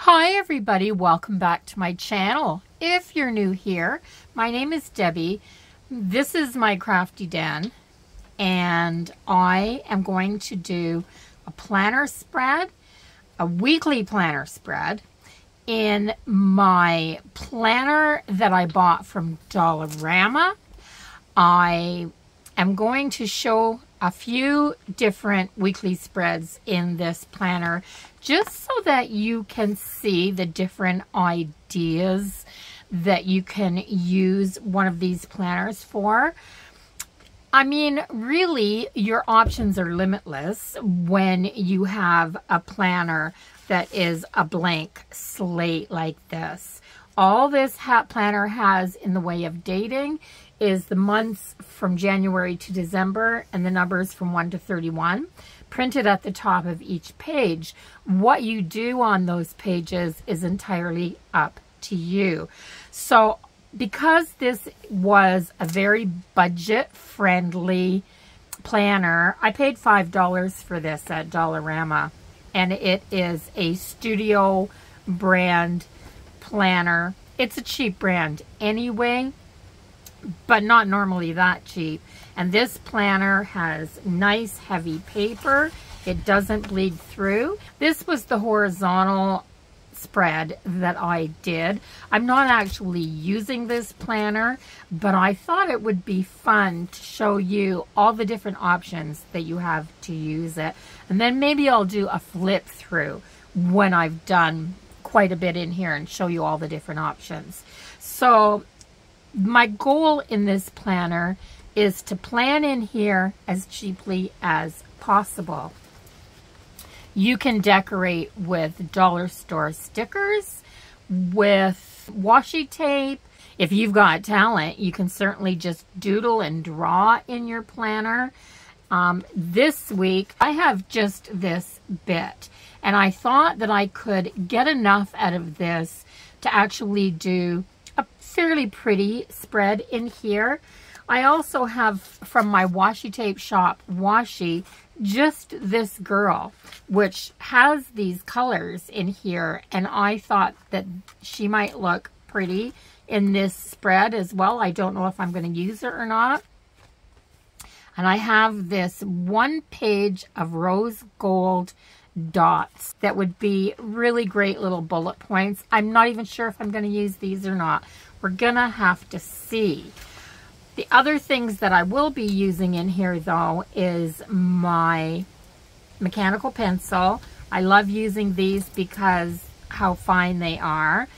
Hi everybody, welcome back to my channel. If you're new here, my name is Debbie. This is my crafty den and I am going to do a planner spread, a weekly planner spread in my planner that I bought from Dollarama. I am going to show a few different weekly spreads in this planner just so that you can see the different ideas that you can use one of these planners for. I mean, really, your options are limitless when you have a planner that is a blank slate like this. All this planner has in the way of dating is the months from January to December and the numbers from 1 to 31 printed at the top of each page. What you do on those pages is entirely up to you. So because this was a very budget-friendly planner, I paid $5 for this at Dollarama, and it is a studio brand planner. It's a cheap brand anyway, but not normally that cheap. And this planner has nice heavy paper. It doesn't bleed through. This was the horizontal spread that I did. I'm not actually using this planner, but I thought it would be fun to show you all the different options that you have to use it. And then maybe I'll do a flip through when I've done quite a bit in here and show you all the different options. So my goal in this planner is to plan in here as cheaply as possible. You can decorate with dollar store stickers, with washi tape. If you've got talent, you can certainly just doodle and draw in your planner. This week, I have just this bit, and I thought that I could get enough out of this to actually do a fairly pretty spread in here. I also have from my washi tape shop, Washi, just this girl, which has these colors in here, and I thought that she might look pretty in this spread as well. I don't know if I'm going to use her or not. And I have this one page of rose gold dots that would be really great little bullet points. I'm not even sure if I'm going to use these or not. We're gonna have to see. The other things that I will be using in here though is my mechanical pencil. I love using these because how fine they are.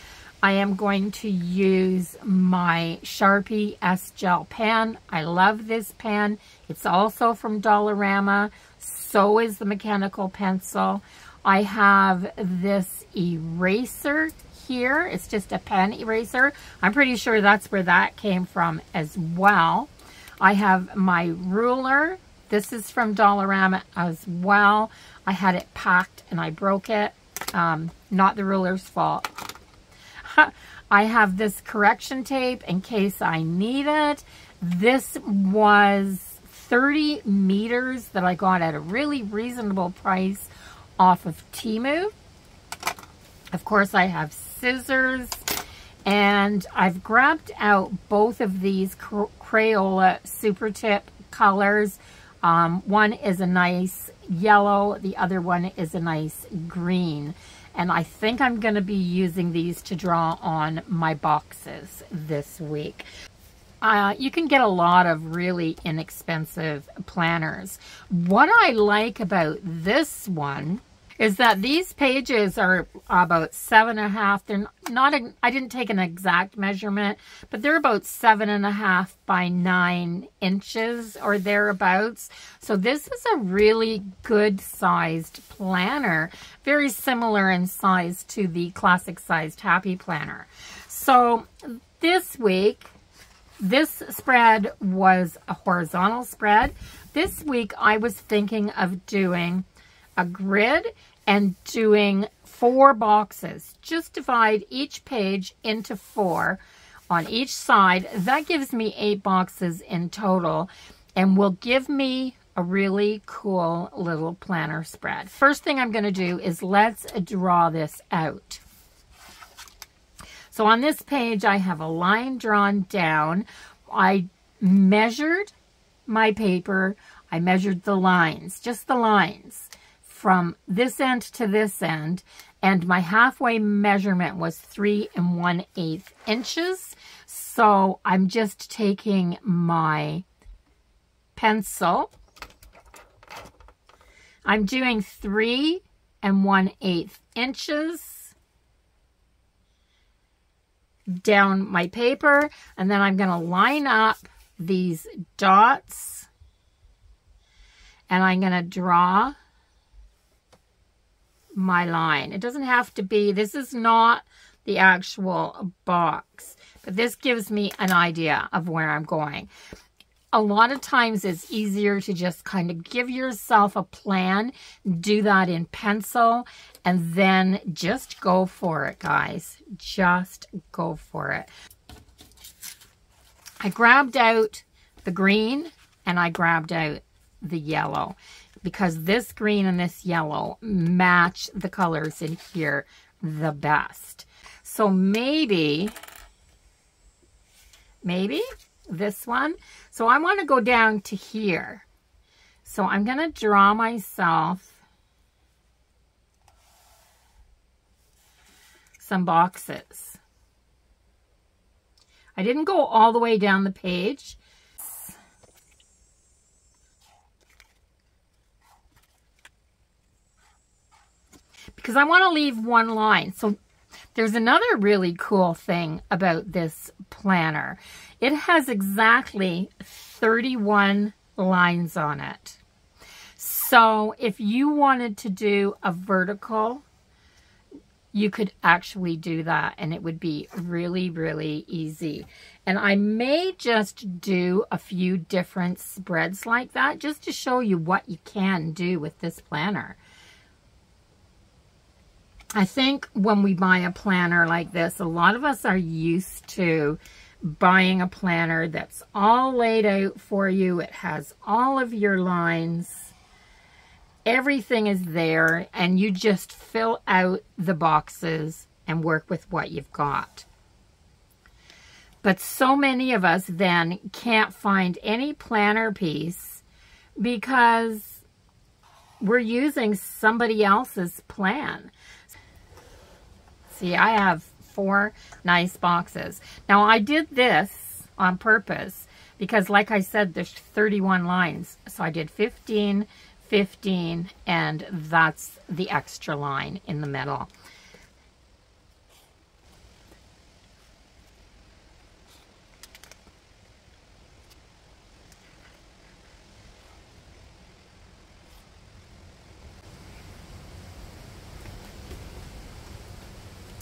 I am going to use my Sharpie S-Gel pen. I love this pen. It's also from Dollarama. So is the mechanical pencil. I have this eraser here. It's just a pen eraser. I'm pretty sure that's where that came from as well. I have my ruler. This is from Dollarama as well. I had it packed and I broke it. Not the ruler's fault. I have this correction tape in case I need it. This was 30 meters that I got at a really reasonable price off of Temu. Of course, I have scissors, and I've grabbed out both of these Crayola Super Tip colors. One is a nice yellow, the other one is a nice green. And I think I'm going to be using these to draw on my boxes this week. You can get a lot of really inexpensive planners. What I like about this one is that these pages are about 7.5. They're not, I didn't take an exact measurement, but they're about 7.5 by 9 inches or thereabouts. So this is a really good sized planner, very similar in size to the classic sized Happy Planner. So this week, this spread was a horizontal spread. This week I was thinking of doing a grid and doing 4 boxes. Just divide each page into 4 on each side. That gives me 8 boxes in total and will give me a really cool little planner spread. First thing I'm going to do is let's draw this out. So on this page, I have a line drawn down. I measured my paper. I measured the lines, just the lines, from this end to this end. And my halfway measurement was 3 1/8 inches. So I'm just taking my pencil. I'm doing 3 1/8 inches down my paper, and then I'm going to line up these dots, and I'm going to draw my line. It doesn't have to be, this is not the actual box, but this gives me an idea of where I'm going. A lot of times it's easier to just kind of give yourself a plan, do that in pencil, and then just go for it, guys. Just go for it. I grabbed out the green and I grabbed out the yellow because this green and this yellow match the colors in here the best. So maybe this one. So I want to go down to here. So I'm going to draw myself some boxes. I didn't go all the way down the page. Because I want to leave one line. So there's another really cool thing about this planner. It has exactly 31 lines on it. So if you wanted to do a vertical, you could actually do that, and it would be really, really easy. And I may just do a few different spreads like that just to show you what you can do with this planner. I think when we buy a planner like this, a lot of us are used to buying a planner that's all laid out for you. It has all of your lines. Everything is there, and you just fill out the boxes and work with what you've got. But so many of us then can't find any planner piece because we're using somebody else's plan. See, I have 4 nice boxes. Now, I did this on purpose because, like I said, there's 31 lines. So I did 15, 15, and that's the extra line in the middle.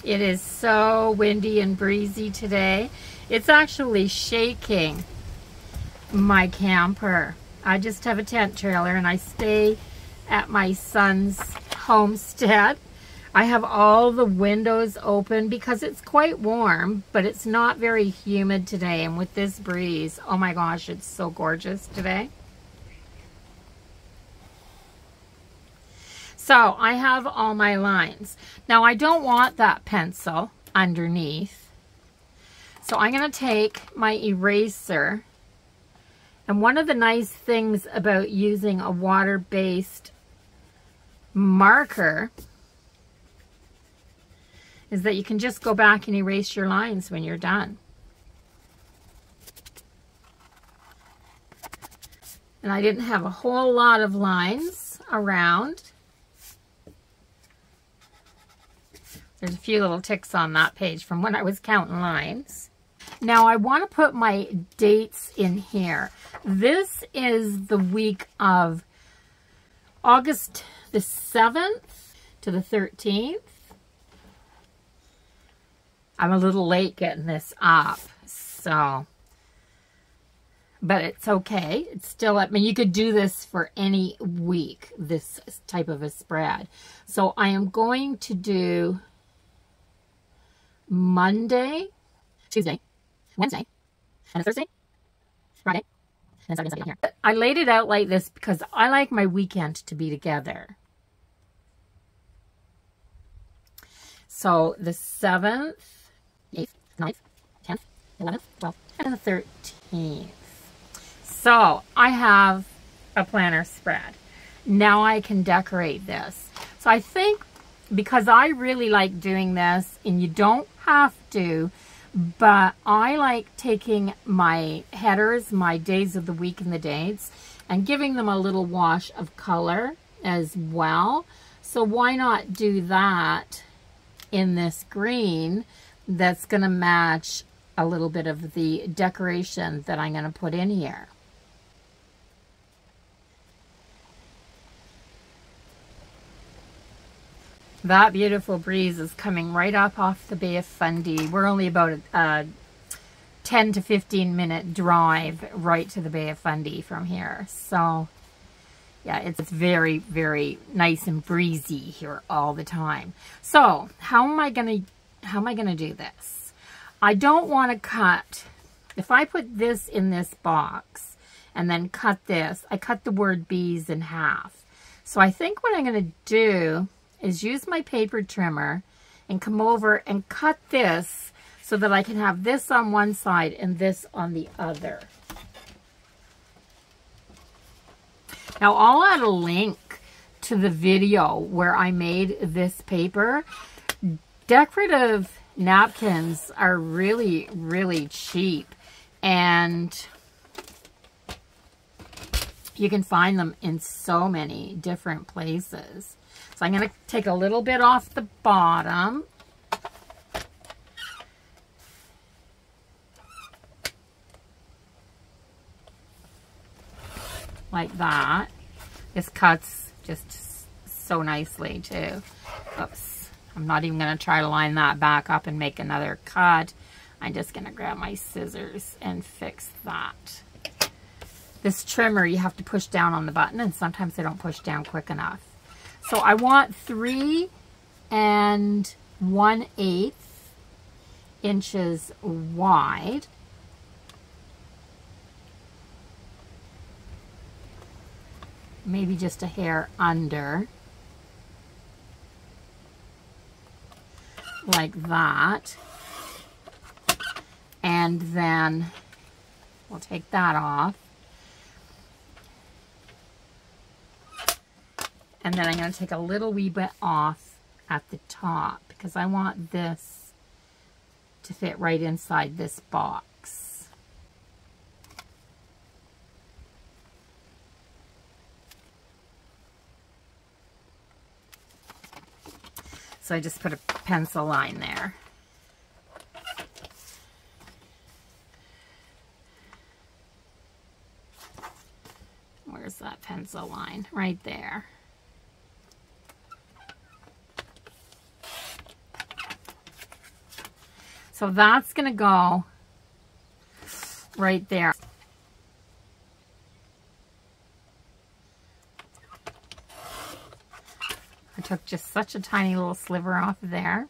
It is so windy and breezy today. It's actually shaking my camper. I just have a tent trailer and I stay at my son's homestead. I have all the windows open because it's quite warm, but it's not very humid today. And with this breeze, oh my gosh, it's so gorgeous today. So I have all my lines. Now I don't want that pencil underneath. So I'm going to take my eraser. And one of the nice things about using a water-based marker is that you can just go back and erase your lines when you're done. And I didn't have a whole lot of lines around. There's a few little ticks on that page from when I was counting lines. Now I want to put my dates in here. This is the week of August the 7th to the 13th. I'm a little late getting this up, so, but it's okay. It's still, I mean, you could do this for any week, this type of a spread. So I am going to do Monday, Tuesday, Wednesday, and a Thursday, Friday, and Saturday, Sunday here. I laid it out like this because I like my weekend to be together. So the 7th, 8th, 9th, 10th, 11th, 12th, and the 13th. So I have a planner spread. Now I can decorate this. So I think because I really like doing this, and you don't have to, but I like taking my headers, my days of the week and the dates, and giving them a little wash of color as well. So why not do that in this green that's going to match a little bit of the decoration that I'm going to put in here. That beautiful breeze is coming right up off the Bay of Fundy. We're only about a 10 to 15 minute drive right to the Bay of Fundy from here. So yeah, it's very, very nice and breezy here all the time. So how am I gonna do this? I don't want to cut. If I put this in this box and then cut this, I cut the word bees in half. So I think what I'm gonna do is use my paper trimmer and come over and cut this so that I can have this on one side and this on the other. Now I'll add a link to the video where I made this paper. Decorative napkins are really, really cheap, and you can find them in so many different places. So I'm going to take a little bit off the bottom. Like that. This cuts just so nicely too. Oops. I'm not even going to try to line that back up and make another cut. I'm just going to grab my scissors and fix that. This trimmer, you have to push down on the button, and sometimes they don't push down quick enough. So I want 3 1/8 inches wide. Maybe just a hair under. Like that. And then we'll take that off. And then I'm going to take a little wee bit off at the top because I want this to fit right inside this box. So I just put a pencil line there. Where's that pencil line? Right there. So that's going to go right there. I took just such a tiny little sliver off of there.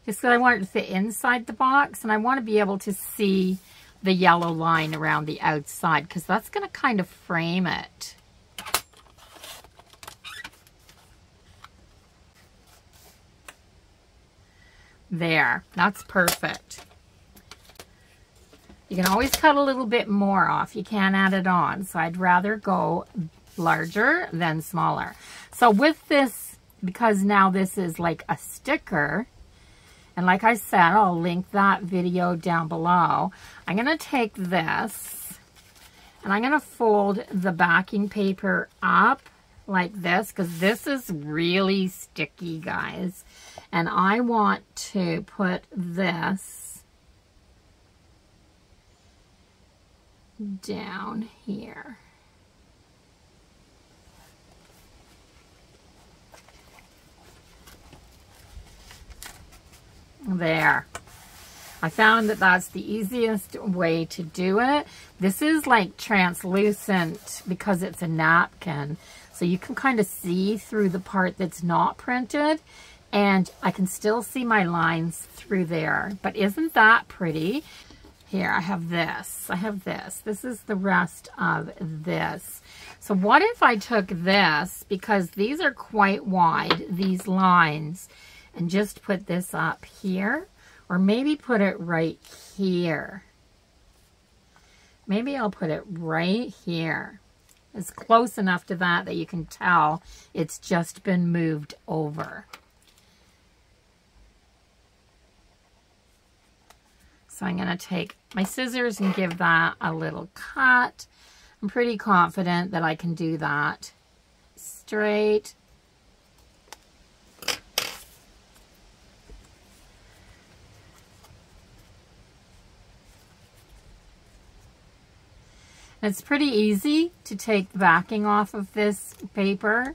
Just because I want it to fit inside the box, and I want to be able to see the yellow line around the outside because that's going to kind of frame it. There, that's perfect. You can always cut a little bit more off. You can't add it on. So I'd rather go larger than smaller. So with this, because now this is like a sticker, and like I said, I'll link that video down below. I'm going to take this and I'm going to fold the backing paper up like this because this is really sticky, guys. And I want to put this down here. There. I found that that's the easiest way to do it. This is like translucent because it's a napkin. So you can kind of see through the part that's not printed. And I can still see my lines through there. But isn't that pretty? Here, I have this. I have this. This is the rest of this. So what if I took this, because these are quite wide, these lines, and just put this up here? Or maybe put it right here. Maybe I'll put it right here. It's close enough to that that you can tell it's just been moved over. So I'm going to take my scissors and give that a little cut. I'm pretty confident that I can do that straight. It's pretty easy to take the backing off of this paper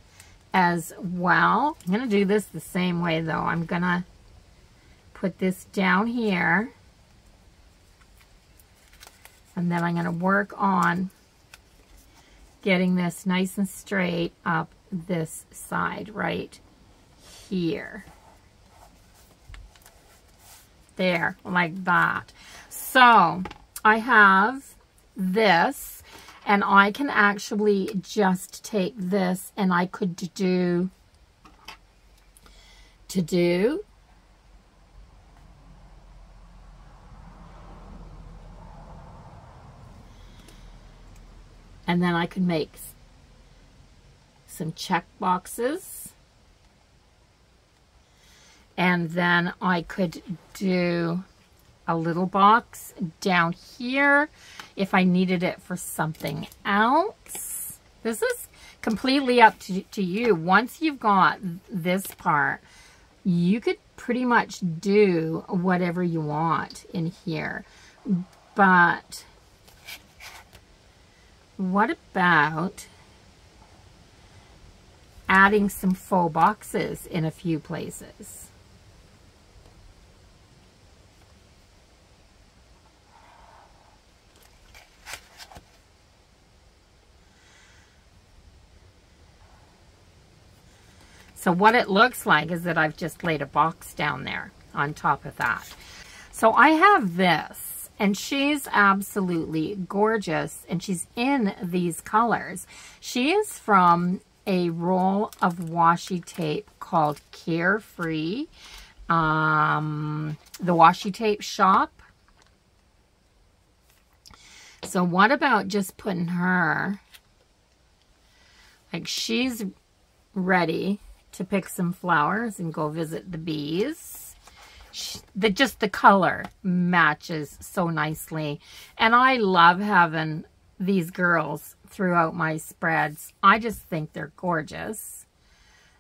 as well. I'm going to do this the same way though. I'm going to put this down here. And then I'm going to work on getting this nice and straight up this side right here. There, like that. So I have this. And I can actually just take this and I could do and then I could make some check boxes. And then I could do a little box down here if I needed it for something else. This is completely up to you. Once you've got this part, you could pretty much do whatever you want in here. But what about adding some faux boxes in a few places? So what it looks like is that I've just laid a box down there on top of that. So I have this, and she's absolutely gorgeous, and she's in these colors. She is from a roll of washi tape called Carefree, the washi tape shop. So what about just putting her, like she's ready to pick some flowers and go visit the bees. Just the color matches so nicely. And I love having these girls throughout my spreads. I just think they're gorgeous.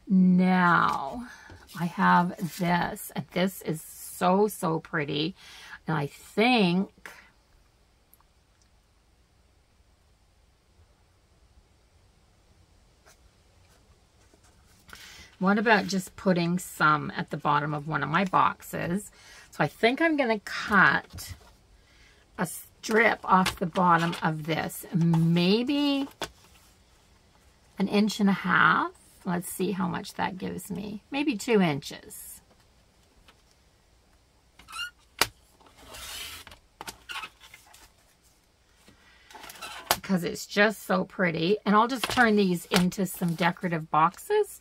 Now, I have this. And this is so, so pretty. And I think what about just putting some at the bottom of one of my boxes? So I think I'm going to cut a strip off the bottom of this. Maybe 1.5 inches. Let's see how much that gives me. Maybe 2 inches. Because it's just so pretty. And I'll just turn these into some decorative boxes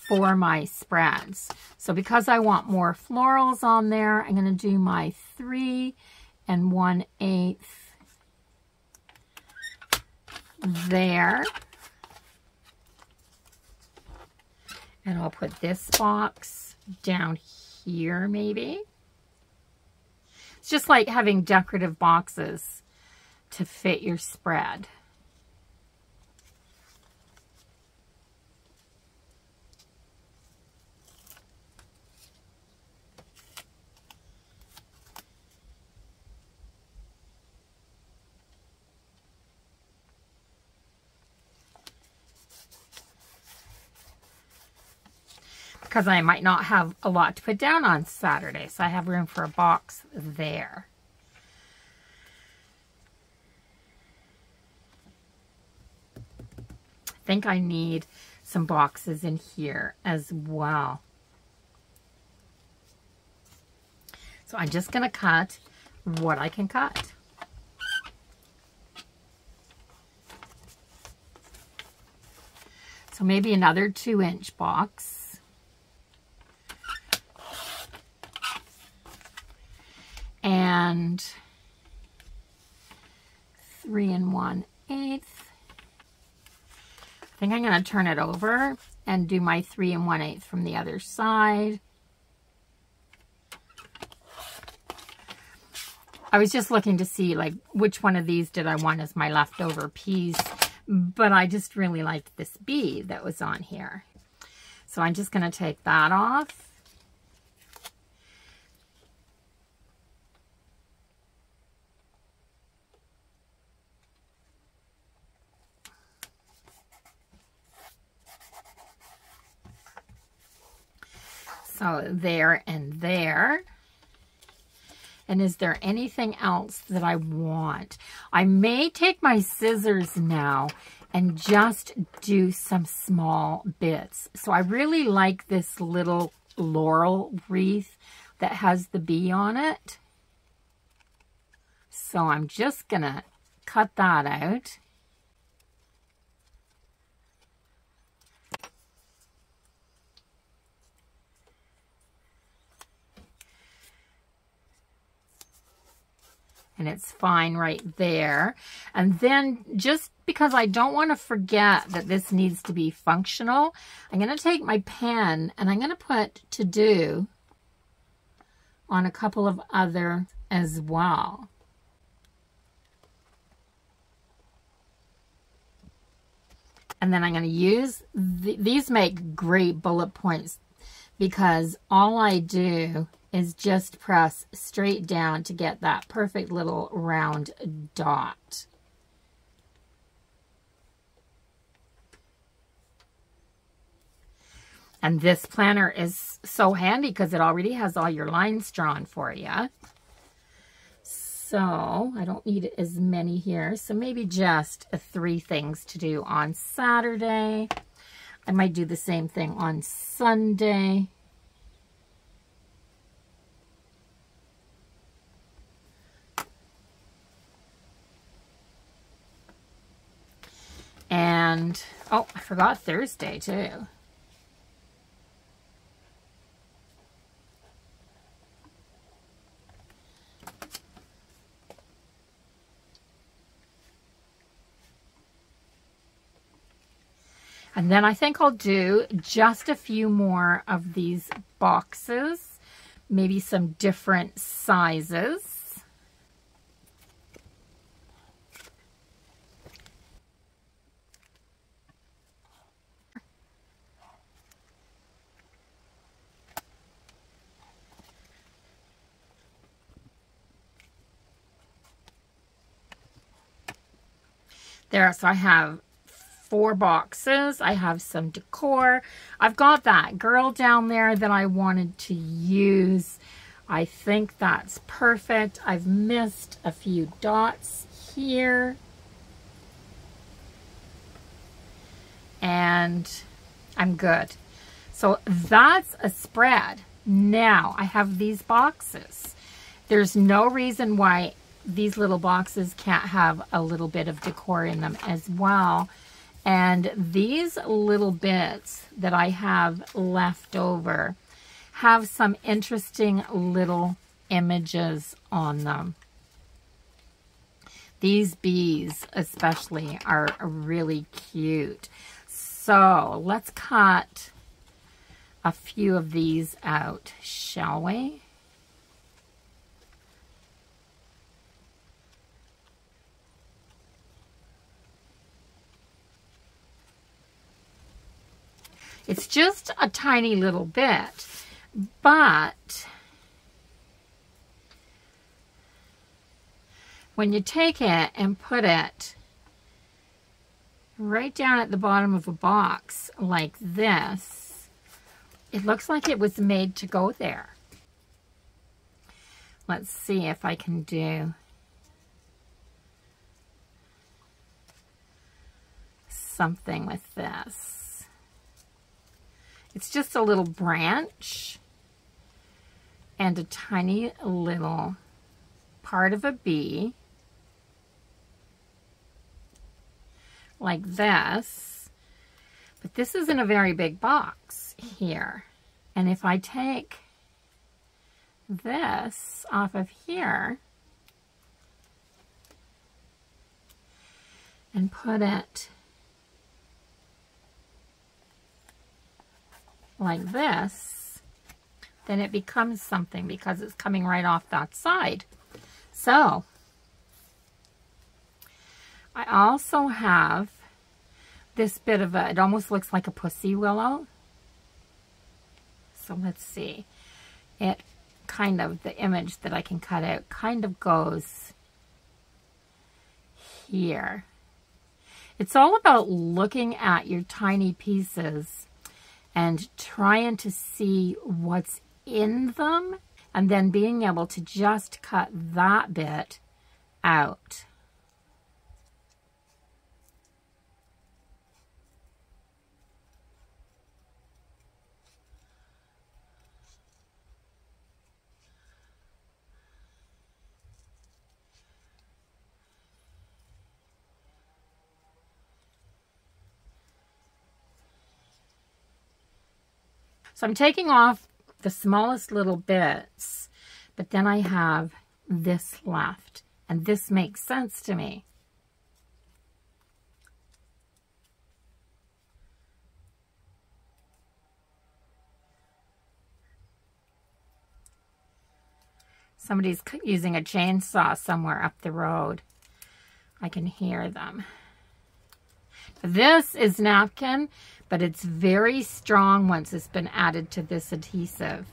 for my spreads. So because I want more florals on there, I'm going to do my 3 1/8 there. And I'll put this box down here maybe. It's just like having decorative boxes to fit your spread. Because I might not have a lot to put down on Saturday, so I have room for a box there. I think I need some boxes in here as well. So I'm just going to cut what I can cut. So maybe another 2-inch box. and 3 1/8. I think I'm going to turn it over and do my 3 1/8 from the other side. I was just looking to see like which one of these did I want as my leftover piece, but I just really liked this bee that was on here. So I'm just going to take that off. So there and there. And is there anything else that I want? I may take my scissors now and just do some small bits. So I really like this little laurel wreath that has the bee on it. So I'm just gonna cut that out. And it's fine right there. And then just because I don't want to forget that this needs to be functional, I'm going to take my pen and I'm going to put to do on a couple of other as well. And then I'm going to use, these make great bullet points because all I do is just press straight down to get that perfect little round dot. And this planner is so handy because it already has all your lines drawn for you. So I don't need as many here. So maybe just 3 things to do on Saturday. I might do the same thing on Sunday. And, oh, I forgot Thursday too. And then I think I'll do just a few more of these boxes, maybe some different sizes. There, so I have 4 boxes. I have some decor. I've got that girl down there that I wanted to use. I think that's perfect. I've missed a few dots here. And I'm good. So that's a spread. Now I have these boxes. There's no reason why these little boxes can't have a little bit of decor in them as well. And these little bits that I have left over have some interesting little images on them. These bees especially are really cute. So let's cut a few of these out, shall we? It's just a tiny little bit, but when you take it and put it right down at the bottom of a box like this, it looks like it was made to go there. Let's see if I can do something with this. It's just a little branch and a tiny little part of a bee like this. But this isn't a very big box here. And if I take this off of here and put it like this, then it becomes something because it's coming right off that side. So I also have this bit of it almost looks like a pussy willow. So let's see. It kind of, the image that I can cut out kind of goes here. It's all about looking at your tiny pieces and trying to see what's in them and then being able to just cut that bit out. So I'm taking off the smallest little bits, but then I have this left, and this makes sense to me. Somebody's using a chainsaw somewhere up the road. I can hear them. This is napkin, but it's very strong once it's been added to this adhesive.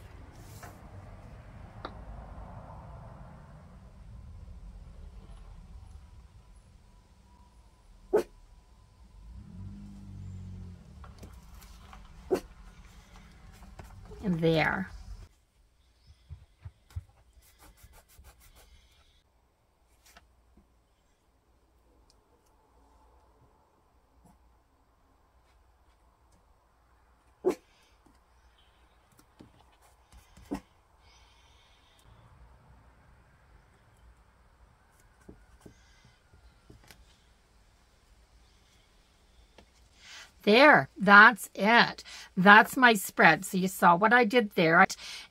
And there. There, that's it. That's my spread. So you saw what I did there.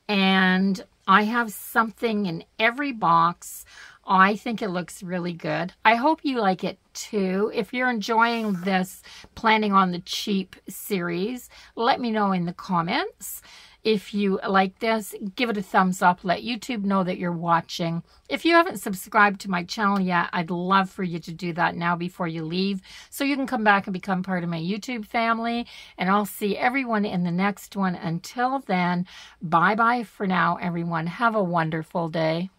And I have something in every box. I think it looks really good. I hope you like it too. If you're enjoying this Planning on the Cheap series, let me know in the comments. If you like this, give it a thumbs up. Let YouTube know that you're watching. If you haven't subscribed to my channel yet, I'd love for you to do that now before you leave, so you can come back and become part of my YouTube family. And I'll see everyone in the next one. Until then, bye-bye for now, everyone. Have a wonderful day.